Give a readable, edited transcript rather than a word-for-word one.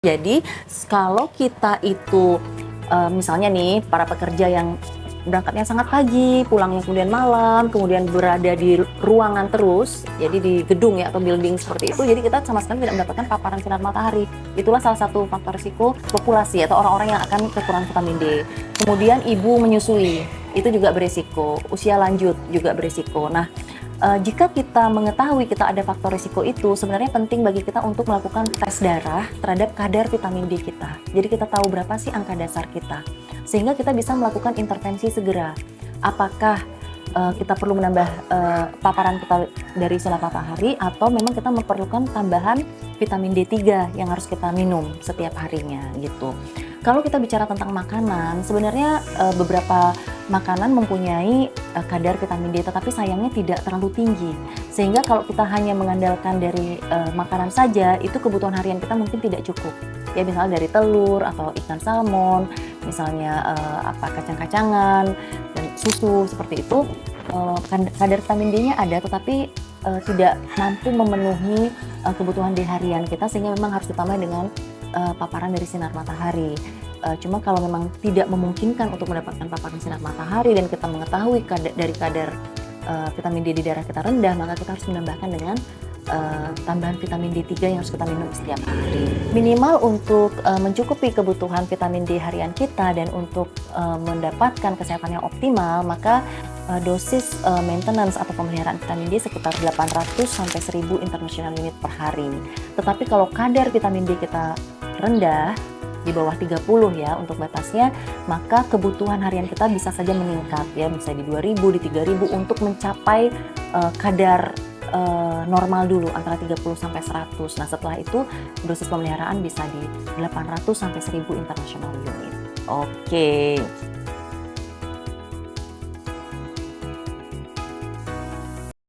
Jadi, kalau kita itu, misalnya nih, para pekerja yang berangkatnya sangat pagi, pulangnya kemudian malam, kemudian berada di ruangan terus, jadi di gedung ya atau building seperti itu, jadi kita sama sekali tidak mendapatkan paparan sinar matahari. Itulah salah satu faktor risiko populasi atau orang-orang yang akan kekurangan vitamin D. Kemudian ibu menyusui, itu juga beresiko, usia lanjut juga beresiko. Nah, jika kita mengetahui kita ada faktor risiko itu, sebenarnya penting bagi kita untuk melakukan tes darah terhadap kadar vitamin D kita. Jadi kita tahu berapa sih angka dasar kita, sehingga kita bisa melakukan intervensi segera. Apakah kita perlu menambah paparan kita dari sinar matahari, atau memang kita memerlukan tambahan vitamin D3 yang harus kita minum setiap harinya gitu. Kalau kita bicara tentang makanan, sebenarnya beberapa makanan mempunyai kadar vitamin D, tetapi sayangnya tidak terlalu tinggi. Sehingga kalau kita hanya mengandalkan dari makanan saja, itu kebutuhan harian kita mungkin tidak cukup. Ya, misalnya dari telur atau ikan salmon, misalnya kacang-kacangan dan susu seperti itu, kadar vitamin D-nya ada, tetapi tidak mampu memenuhi kebutuhan D harian kita, sehingga memang harus ditambah dengan paparan dari sinar matahari. Cuma kalau memang tidak memungkinkan untuk mendapatkan paparan sinar matahari dan kita mengetahui kadar vitamin D di darah kita rendah, maka kita harus menambahkan dengan tambahan vitamin D3 yang harus kita minum setiap hari. Minimal untuk mencukupi kebutuhan vitamin D harian kita dan untuk mendapatkan kesehatan yang optimal, maka dosis maintenance atau pemeliharaan vitamin D sekitar 800 sampai 1000 international unit per hari. Tetapi kalau kadar vitamin D kita rendah, di bawah 30 ya untuk batasnya, maka kebutuhan harian kita bisa saja meningkat ya, bisa di 2000, di 3000 untuk mencapai kadar normal dulu antara 30 sampai 100. Nah, setelah itu dosis pemeliharaan bisa di 800 sampai 1000 international unit. Oke.